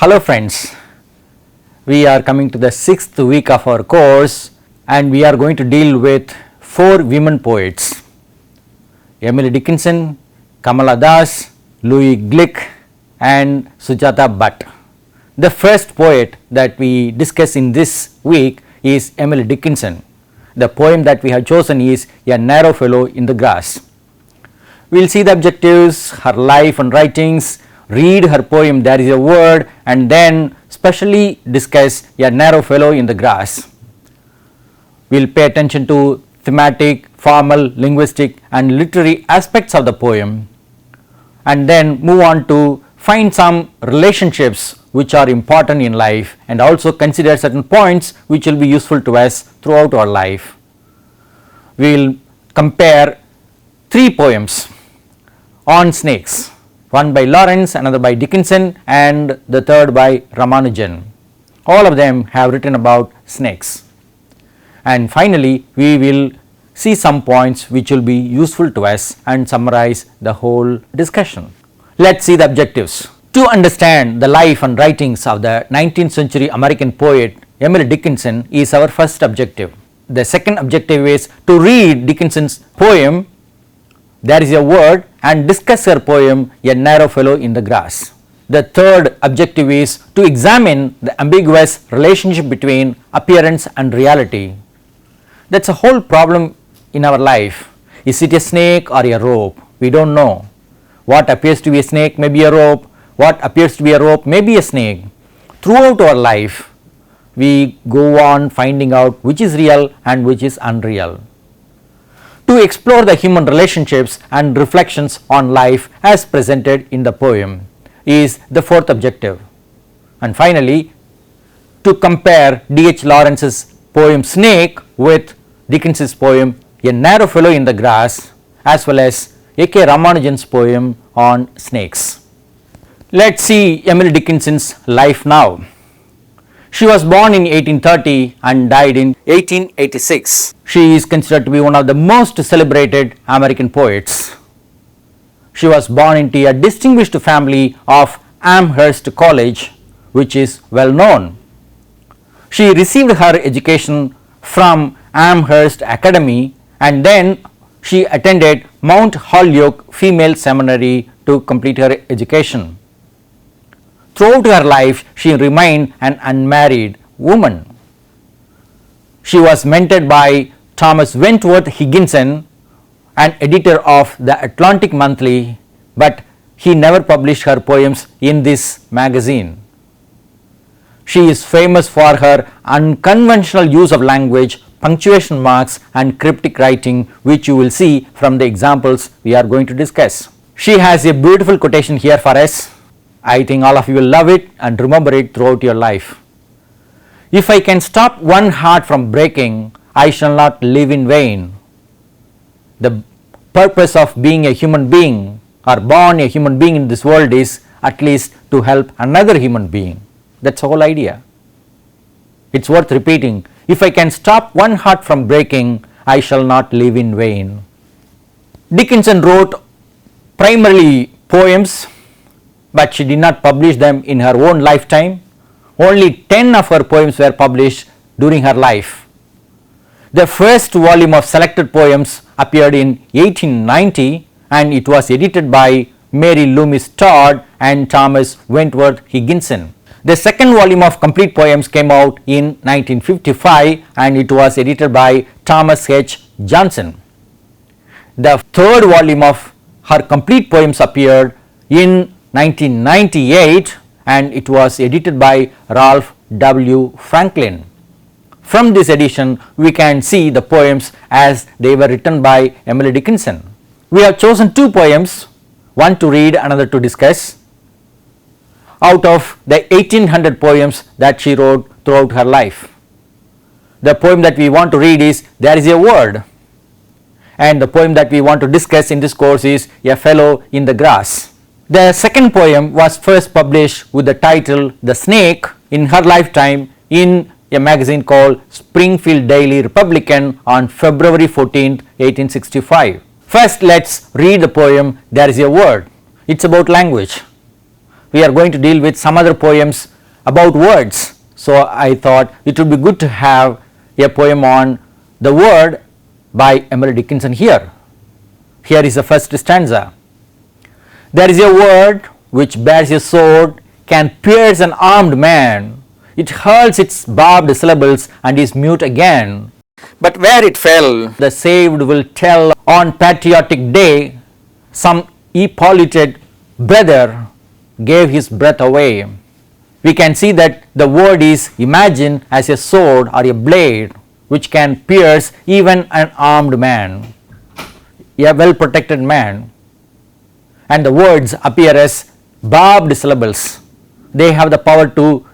Hello friends, we are coming to the 6th week of our course and we are going to deal with 4 women poets, Emily Dickinson, Kamala Das, Louis Glick and Sujata Butt. The first poet that we discuss in this week is Emily Dickinson. The poem that we have chosen is A Narrow Fellow in the Grass. We will see the objectives, her life and writings, read her poem There is a Word, and then specially discuss A Narrow Fellow in the Grass. We will pay attention to thematic, formal, linguistic and literary aspects of the poem, and then move on to find some relationships which are important in life and also consider certain points which will be useful to us throughout our life. We will compare 3 poems on snakes, one by Lawrence, another by Dickinson and the third by Ramanujan. All of them have written about snakes. And finally, we will see some points which will be useful to us and summarize the whole discussion. Let us see the objectives. To understand the life and writings of the 19th century American poet Emily Dickinson is our first objective. The second objective is to read Dickinson's poem There is a Word and discuss her poem A Narrow Fellow in the Grass. The third objective is to examine the ambiguous relationship between appearance and reality. That is a whole problem in our life. Is it a snake or a rope? We do not know. What appears to be a snake may be a rope, what appears to be a rope may be a snake. Throughout our life, we go on finding out which is real and which is unreal. To explore the human relationships and reflections on life as presented in the poem is the fourth objective. And finally, to compare D.H. Lawrence's poem Snake with Dickinson's poem A Narrow Fellow in the Grass, as well as K Ramanujan's poem on snakes. Let us see Emily Dickinson's life now. She was born in 1830 and died in 1886. She is considered to be one of the most celebrated American poets. She was born into a distinguished family of Amherst College, which is well known. She received her education from Amherst Academy and then she attended Mount Holyoke Female Seminary to complete her education. Throughout her life, she remained an unmarried woman. She was mentored by Thomas Wentworth Higginson, an editor of the Atlantic Monthly, but he never published her poems in this magazine. She is famous for her unconventional use of language, punctuation marks and cryptic writing, which you will see from the examples we are going to discuss. She has a beautiful quotation here for us. I think all of you will love it and remember it throughout your life. If I can stop one heart from breaking, I shall not live in vain. The purpose of being a human being or born a human being in this world is at least to help another human being. That is the whole idea. It is worth repeating. If I can stop one heart from breaking, I shall not live in vain. Dickinson wrote primarily poems, but she did not publish them in her own lifetime. Only 10 of her poems were published during her life. The first volume of selected poems appeared in 1890 and it was edited by Mary Loomis Todd and Thomas Wentworth Higginson. The second volume of complete poems came out in 1955 and it was edited by Thomas H. Johnson. The third volume of her complete poems appeared in 1998 and it was edited by Ralph W. Franklin. From this edition, we can see the poems as they were written by Emily Dickinson. We have chosen 2 poems, one to read, another to discuss, out of the 1800 poems that she wrote throughout her life. The poem that we want to read is There is a Word, and the poem that we want to discuss in this course is A Fellow in the Grass. The second poem was first published with the title The Snake in her lifetime in a magazine called Springfield Daily Republican on February 14, 1865. First, let us read the poem There is a Word. It is about language. We are going to deal with some other poems about words. So I thought it would be good to have a poem on the word by Emily Dickinson here. Here is the first stanza. There is a word which bears a sword, can pierce an armed man. It hurls its barbed syllables and is mute again. But where it fell, the saved will tell. On patriotic day, some e-polluted brother gave his breath away. We can see that the word is imagined as a sword or a blade which can pierce even an armed man, a well protected man. And the words appear as barbed syllables. They have the power to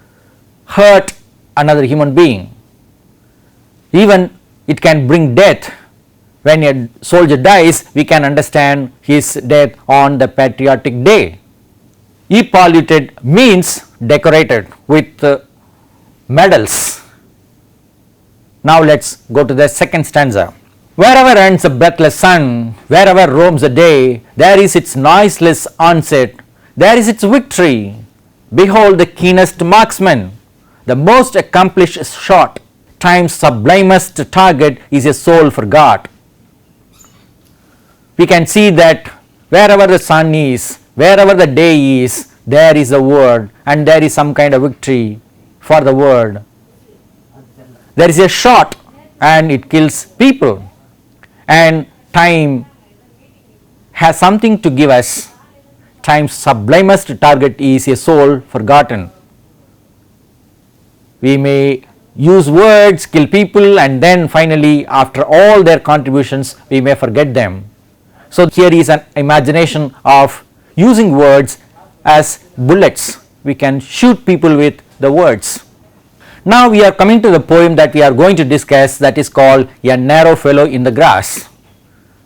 hurt another human being. Even it can bring death. When a soldier dies, we can understand his death on the patriotic day. E-polluted means decorated with medals. Now let's go to the second stanza. Wherever ends the breathless sun, wherever roams the day, there is its noiseless onset, there is its victory. Behold the keenest marksman, the most accomplished shot, time's sublimest target is a soul forgot. We can see that wherever the sun is, wherever the day is, there is a word and there is some kind of victory for the word. There is a shot and it kills people, and time has something to give us. Time's sublimest target is a soul forgotten. We may use words, kill people, and then finally after all their contributions we may forget them. So here is an imagination of using words as bullets. We can shoot people with the words. Now we are coming to the poem that we are going to discuss, that is called A Narrow Fellow in the Grass.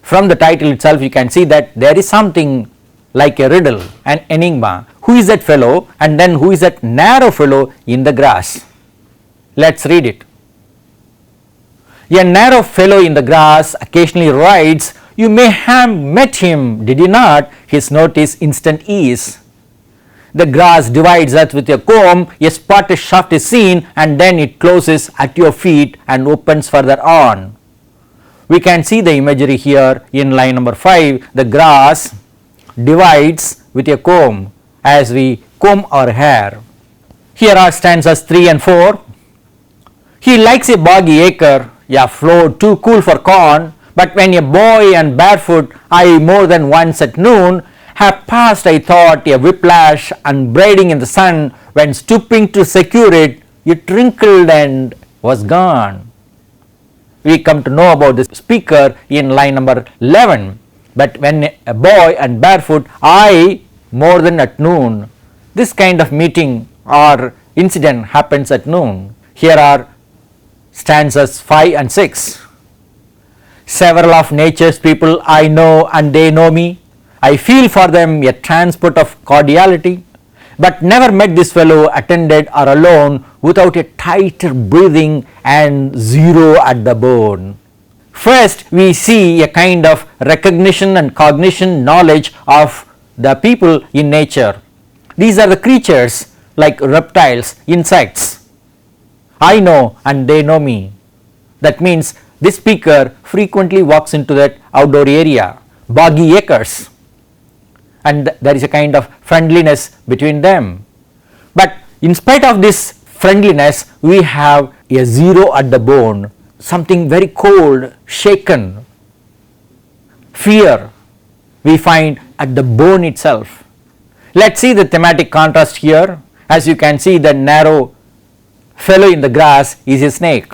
From the title itself you can see that there is something like a riddle, an enigma. Who is that fellow, and then who is that narrow fellow in the grass? Let's read it. A narrow fellow in the grass occasionally rides. You may have met him, did you not? His note is instant ease. The grass divides us with a comb, a spotted shaft is seen, and then it closes at your feet and opens further on. We can see the imagery here in line number 5. The grass divides with a comb as we comb our hair. Here are stanzas 3 and 4. He likes a boggy acre, a floor too cool for corn. But when a boy and barefoot, I more than once at noon, have passed, I thought, a whiplash unbraiding in the sun. When stooping to secure it, it wrinkled and was gone. We come to know about this speaker in line number 11. But when a boy and barefoot, I more than at noon. This kind of meeting or incident happens at noon. Here are stanzas 5 and 6. Several of nature's people I know and they know me. I feel for them a transport of cordiality, but never met this fellow attended or alone without a tighter breathing and zero at the bone. First we see a kind of recognition and cognition, knowledge of the people in nature. These are the creatures like reptiles, insects. I know and they know me. That means this speaker frequently walks into that outdoor area, boggy acres, and there is a kind of friendliness between them. But in spite of this friendliness, we have a zero at the bone, something very cold, shaken, fear we find at the bone itself. Let's see the thematic contrast here. As you can see, the narrow fellow in the grass is a snake.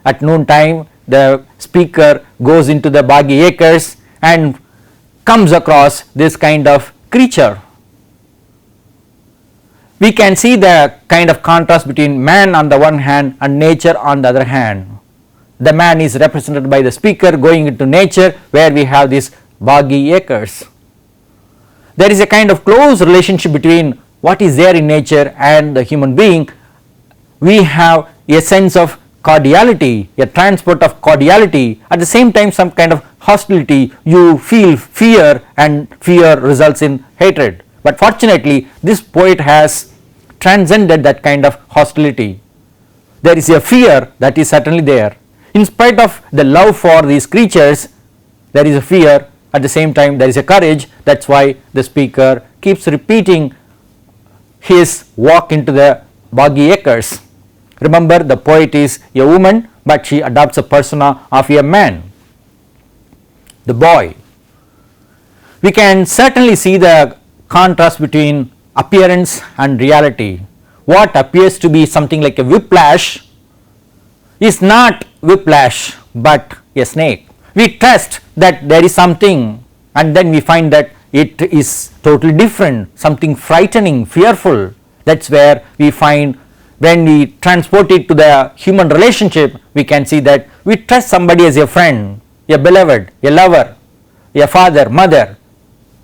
At noon time, the speaker goes into the boggy acres and comes across this kind of creature. We can see the kind of contrast between man on the one hand and nature on the other hand. The man is represented by the speaker going into nature, where we have these boggy acres. There is a kind of close relationship between what is there in nature and the human being. We have a sense of cordiality, a transport of cordiality, at the same time some kind of hostility. You feel fear and fear results in hatred. But fortunately this poet has transcended that kind of hostility. There is a fear that is certainly there. In spite of the love for these creatures, there is a fear. At the same time, there is a courage. That is why the speaker keeps repeating his walk into the boggy acres. Remember, the poet is a woman, but she adopts a persona of a man, the boy. We can certainly see the contrast between appearance and reality. What appears to be something like a whiplash is not whiplash but a snake. We trust that there is something, and then we find that it is totally different, something frightening, fearful. That is where we find, when we transport it to the human relationship, we can see that we trust somebody as a friend, a beloved, a lover, a father, mother,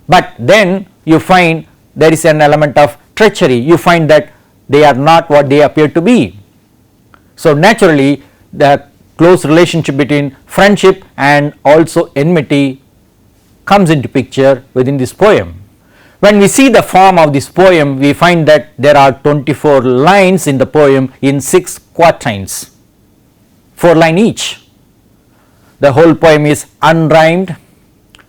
but then you find there is an element of treachery. You find that they are not what they appear to be. So naturally, the close relationship between friendship and also enmity comes into picture within this poem. When we see the form of this poem, we find that there are 24 lines in the poem in 6 quatrains, 4 lines each. The whole poem is unrhymed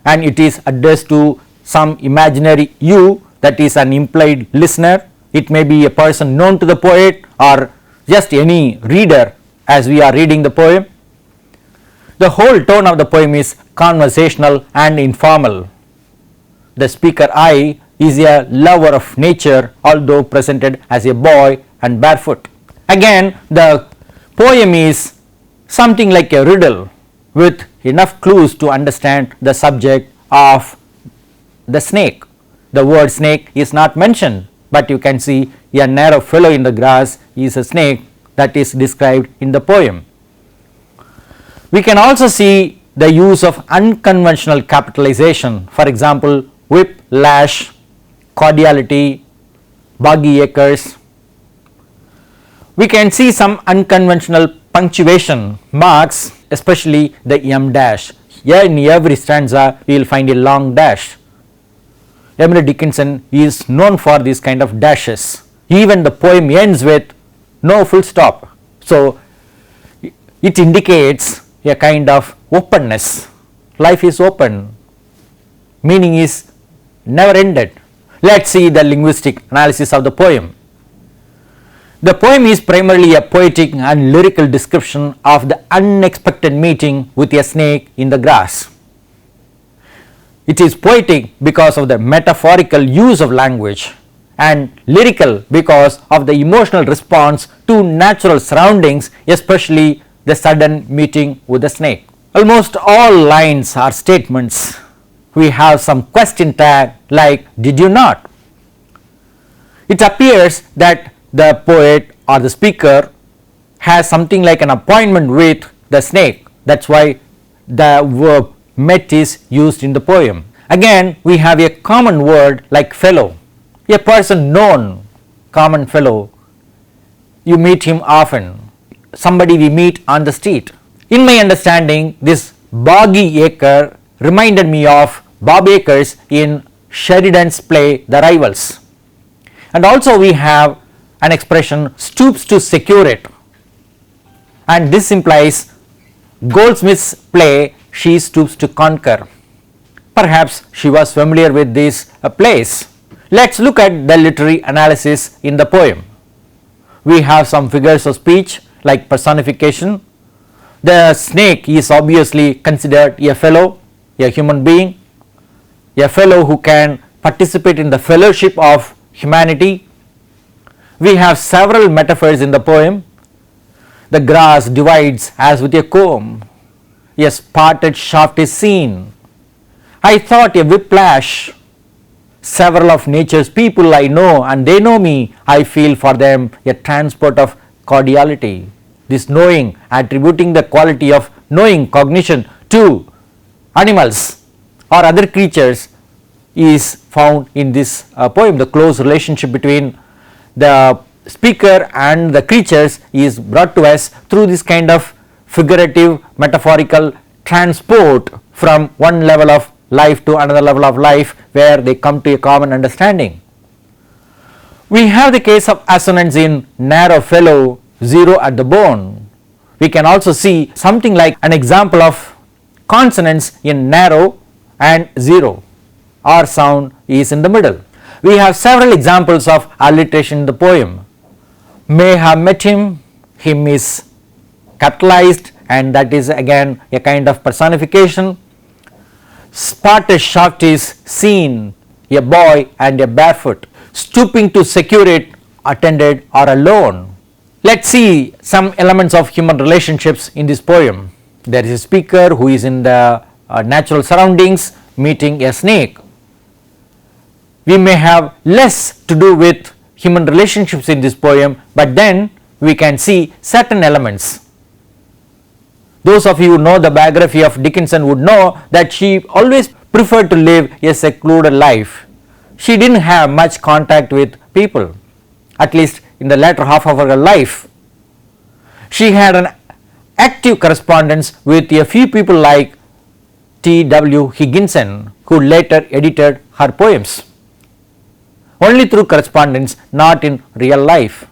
and it is addressed to some imaginary you, that is an implied listener. It may be a person known to the poet or just any reader as we are reading the poem. The whole tone of the poem is conversational and informal. The speaker I is a lover of nature, although presented as a boy and barefoot. Again, the poem is something like a riddle with enough clues to understand the subject of the snake. The word snake is not mentioned, but you can see a narrow fellow in the grass is a snake that is described in the poem. We can also see the use of unconventional capitalization, for example, whip, lash, cordiality, boggy acres. We can see some unconventional punctuation marks, especially the M dash. Here in every stanza we will find a long dash. Emily Dickinson is known for these kind of dashes. Even the poem ends with no full stop. So it indicates a kind of openness. Life is open. Meaning is never ended. Let us see the linguistic analysis of the poem. The poem is primarily a poetic and lyrical description of the unexpected meeting with a snake in the grass. It is poetic because of the metaphorical use of language, and lyrical because of the emotional response to natural surroundings, especially the sudden meeting with the snake. Almost all lines are statements. We have some question tag like did you not? It appears that the poet or the speaker has something like an appointment with the snake. That is why the verb met is used in the poem. Again, we have a common word like fellow, a person known, common fellow. You meet him often, somebody we meet on the street. In my understanding, this boggy acre reminded me of Bob Acres in Sheridan's play The Rivals. And also we have an expression stoops to secure it, and this implies Goldsmith's play She Stoops to Conquer. Perhaps she was familiar with these plays. Let us look at the literary analysis in the poem. We have some figures of speech like personification. The snake is obviously considered a fellow, a human being, a fellow who can participate in the fellowship of humanity. We have several metaphors in the poem. The grass divides as with a comb, a spotted shaft is seen. I thought a whiplash. Several of nature's people I know and they know me, I feel for them a transport of cordiality. This knowing, attributing the quality of knowing, cognition to animals or other creatures is found in this poem. The close relationship between the speaker and the creatures is brought to us through this kind of figurative, metaphorical transport from one level of life to another level of life where they come to a common understanding. We have the case of assonance in narrow fellow, zero at the bone. We can also see something like an example of consonance in narrow and zero. R sound is in the middle. We have several examples of alliteration in the poem. May have met him is capitalized, and that is again a kind of personification. Spotted shaft is seen, a boy and a barefoot. Stooping to secure it, attended or alone. Let's see some elements of human relationships in this poem. There is a speaker who is in the natural surroundings meeting a snake. We may have less to do with human relationships in this poem, but then we can see certain elements. Those of you who know the biography of Dickinson would know that she always preferred to live a secluded life. She didn't have much contact with people, at least in the latter half of her life. She had an active correspondence with a few people like T.W. Higginson, who later edited her poems. Only through correspondence, not in real life.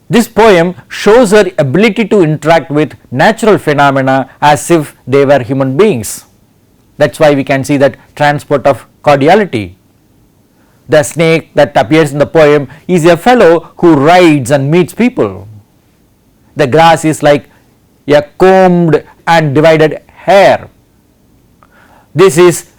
This poem shows her ability to interact with natural phenomena as if they were human beings. That's why we can see that transport of cordiality. The snake that appears in the poem is a fellow who rides and meets people. The grass is like a combed and divided hair. This is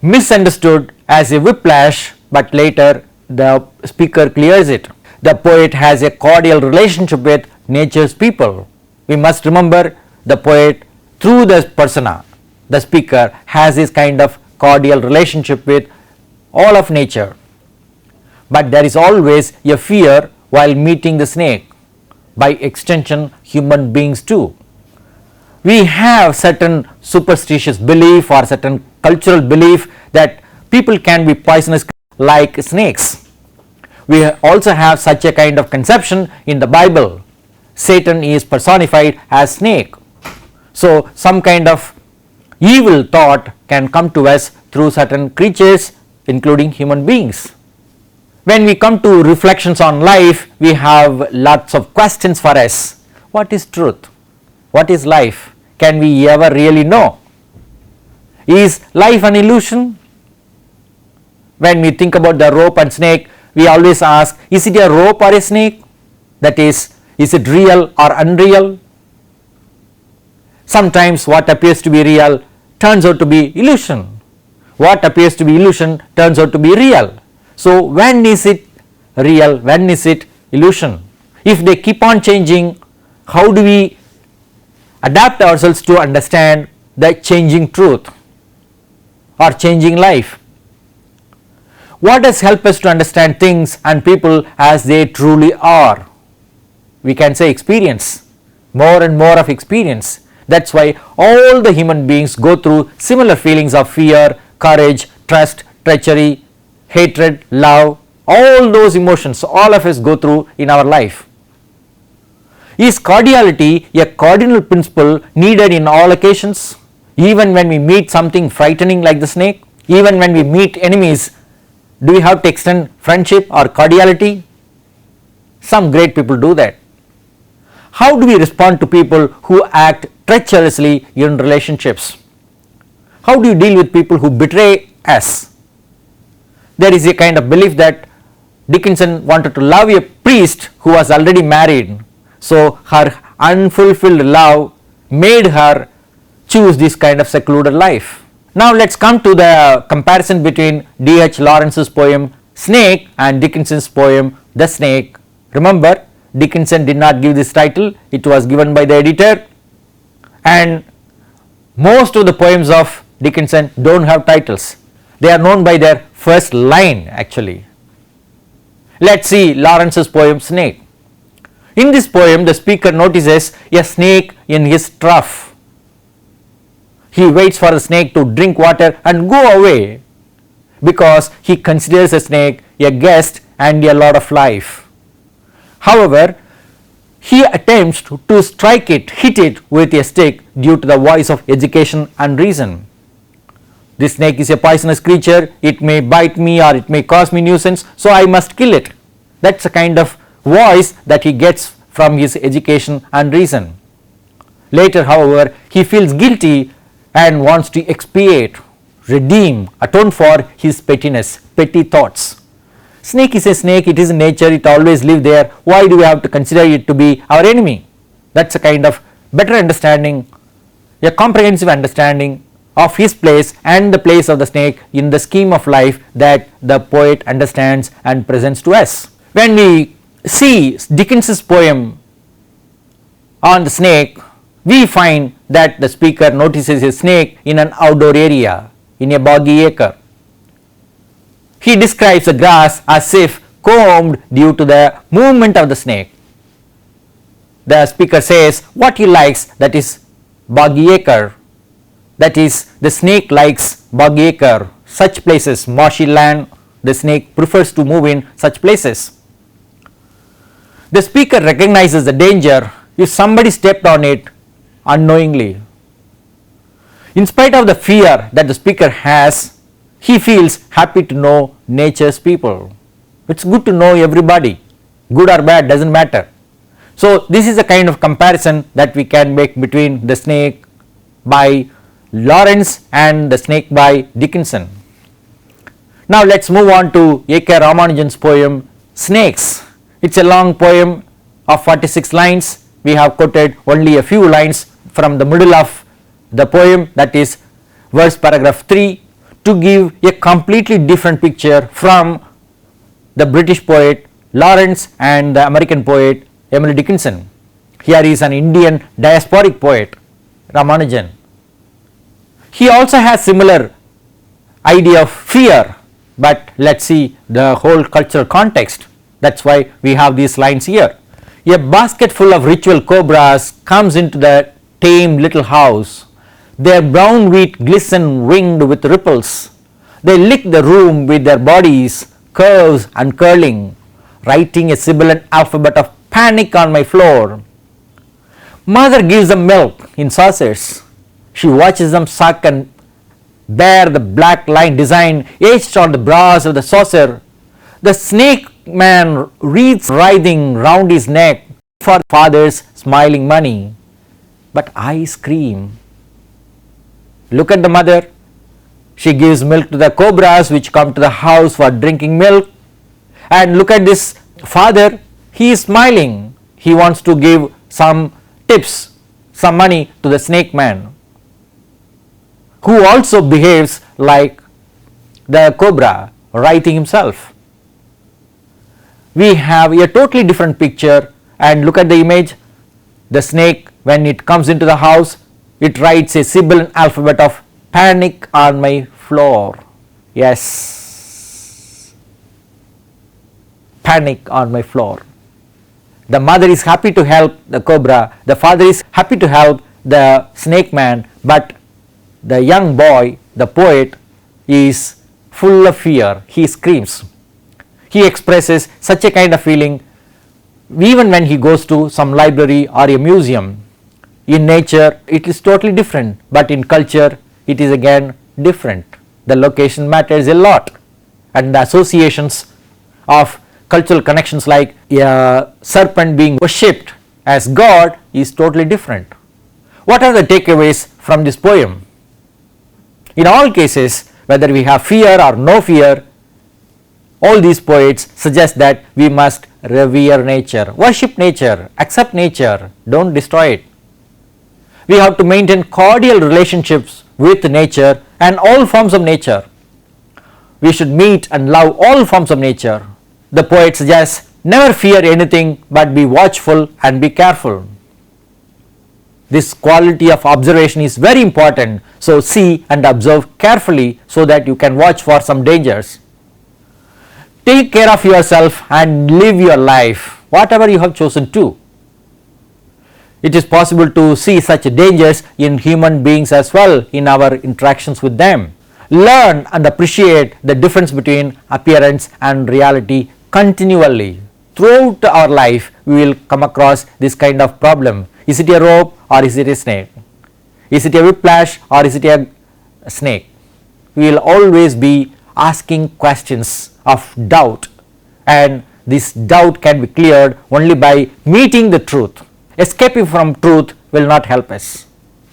misunderstood as a whiplash, but later the speaker clears it. The poet has a cordial relationship with nature's people. We must remember the poet through the persona. The speaker has this kind of cordial relationship with all of nature. But there is always a fear while meeting the snake. By extension, human beings too. We have certain superstitious belief or certain cultural belief that people can be poisonous like snakes. We also have such a kind of conception in the Bible. Satan is personified as snake. So some kind of evil thought can come to us through certain creatures, including human beings. When we come to reflections on life, we have lots of questions for us. What is truth? What is life? Can we ever really know? Is life an illusion? When we think about the rope and snake, we always ask, is it a rope or a snake? That is it real or unreal? Sometimes what appears to be real turns out to be illusion. What appears to be illusion turns out to be real. So when is it real? When is it illusion? If they keep on changing, how do we adapt ourselves to understand the changing truth or changing life? What does help us to understand things and people as they truly are? We can say experience, more and more of experience. That's why all the human beings go through similar feelings of fear, courage, trust, treachery, hatred, love, all those emotions all of us go through in our life. Is cordiality a cardinal principle needed in all occasions? Even when we meet something frightening like the snake, even when we meet enemies, do we have to extend friendship or cordiality? Some great people do that. How do we respond to people who act treacherously in relationships? How do you deal with people who betray us? There is a kind of belief that Dickinson wanted to love a priest who was already married, so her unfulfilled love made her choose this kind of secluded life. Now let's come to the comparison between D.H. Lawrence's poem Snake and Dickinson's poem The Snake. Remember, Dickinson did not give this title, it was given by the editor, and most of the poems of Dickinson don't have titles. They are known by their first line actually. Let's see Lawrence's poem Snake. In this poem, the speaker notices a snake in his trough. He waits for the snake to drink water and go away because he considers the snake a guest and a lot of life. However, he attempts to strike it, hit it with a stick due to the voice of education and reason. This snake is a poisonous creature, it may bite me or it may cause me nuisance, so I must kill it. That's the kind of voice that he gets from his education and reason. Later, however, he feels guilty and wants to expiate, redeem, atone for his pettiness, petty thoughts. Snake is a snake, it is nature, it always lives there. Why do we have to consider it to be our enemy? That's a kind of better understanding, a comprehensive understanding of his place and the place of the snake in the scheme of life that the poet understands and presents to us. When we see Dickinson's poem on the snake, we find that the speaker notices a snake in an outdoor area, in a boggy acre. He describes the grass as if combed due to the movement of the snake. The speaker says what he likes, that is boggy acre, that is the snake likes boggy acre, such places, marshy land, the snake prefers to move in such places. The speaker recognizes the danger if somebody stepped on it unknowingly. In spite of the fear that the speaker has, he feels happy to know nature's people. It's good to know everybody, good or bad doesn't matter. So this is a kind of comparison that we can make between the snake by Lawrence and the snake by Dickinson. Now let's move on to K Ramanujan's poem Snakes. It's a long poem of 46 lines. We have quoted only a few lines from the middle of the poem, that is verse paragraph 3, to give a completely different picture from the British poet Lawrence and the American poet Emily Dickinson. Here is an Indian diasporic poet, Ramanujan. He also has similar idea of fear, but let's see the whole cultural context. That's why we have these lines here. A basket full of ritual cobras comes into the tame little house. Their brown wheat glisten winged with ripples. They lick the room with their bodies, curves and curling, writing a sibilant alphabet of panic on my floor. Mother gives them milk in saucers. She watches them suck and bear the black line design etched on the brass of the saucer. The snake man reads writhing round his neck for father's smiling money. But I scream. Look at the mother. She gives milk to the cobras which come to the house for drinking milk. And look at this father, he is smiling. He wants to give some tips, some money to the snake man, who also behaves like the cobra, writhing himself. We have a totally different picture, and look at the image. The snake, when it comes into the house, it writes a sibilant alphabet of panic on my floor. Yes, panic on my floor. The mother is happy to help the cobra, the father is happy to help the snake man, but the young boy, the poet, is full of fear. He screams. He expresses such a kind of feeling even when he goes to some library or a museum. In nature it is totally different, but in culture it is again different. The location matters a lot, and the associations of cultural connections like a serpent being worshipped as God is totally different. What are the takeaways from this poem? In all cases, whether we have fear or no fear, all these poets suggest that we must revere nature, worship nature, accept nature, don't destroy it. We have to maintain cordial relationships with nature and all forms of nature. We should meet and love all forms of nature. The poet suggests never fear anything but be watchful and be careful. This quality of observation is very important, so see and observe carefully so that you can watch for some dangers. Take care of yourself and live your life, whatever you have chosen to. It is possible to see such dangers in human beings as well in our interactions with them. Learn and appreciate the difference between appearance and reality continually. Throughout our life, we will come across this kind of problem. Is it a rope or is it a snake? Is it a whiplash or is it a snake? we will always be asking questions of doubt, and this doubt can be cleared only by meeting the truth. Escaping from truth will not help us.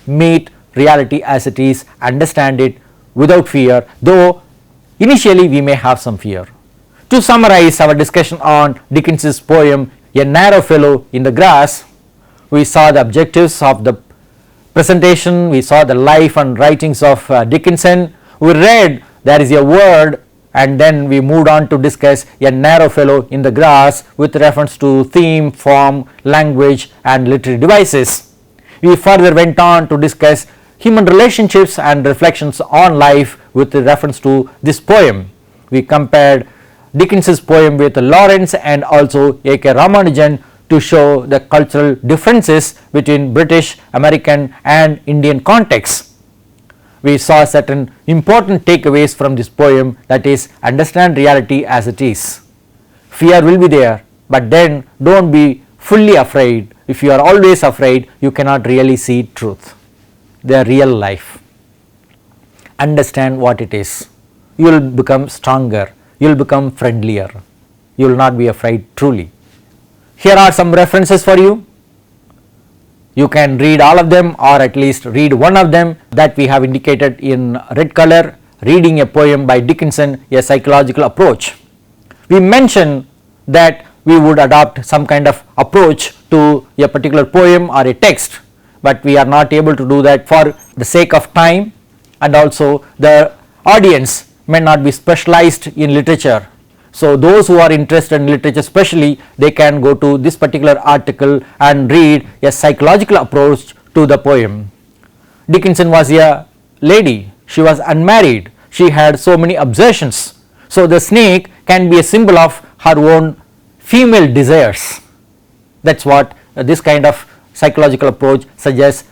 Meet reality as it is, understand it without fear, though initially we may have some fear. To summarize our discussion on Dickinson's poem A Narrow Fellow in the Grass, we saw the objectives of the presentation, we saw the life and writings of Dickinson, we read there is a word, and then we moved on to discuss A Narrow Fellow in the Grass with reference to theme, form, language and literary devices. We further went on to discuss human relationships and reflections on life with reference to this poem. We compared Dickinson's poem with Lawrence and also A K Ramanujan to show the cultural differences between British, American and Indian contexts. We saw certain important takeaways from this poem, that is, understand reality as it is. Fear will be there, but then don't be fully afraid. If you are always afraid, you cannot really see truth, the real life. Understand what it is. You will become stronger, you will become friendlier, you will not be afraid truly. Here are some references for you. You can read all of them or at least read one of them that we have indicated in red color. Reading a poem by Dickinson, A Psychological Approach. We mentioned that we would adopt some kind of approach to a particular poem or a text, but we are not able to do that for the sake of time, and also the audience may not be specialized in literature. So those who are interested in literature especially, they can go to this particular article and read a psychological approach to the poem. Dickinson was a lady, she was unmarried, she had so many obsessions. So the snake can be a symbol of her own female desires. That is what this kind of psychological approach suggests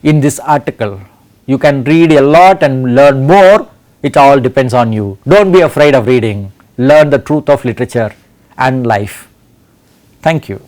in this article. You can read a lot and learn more, it all depends on you. Don't be afraid of reading. Learn the truth of literature and life. Thank you.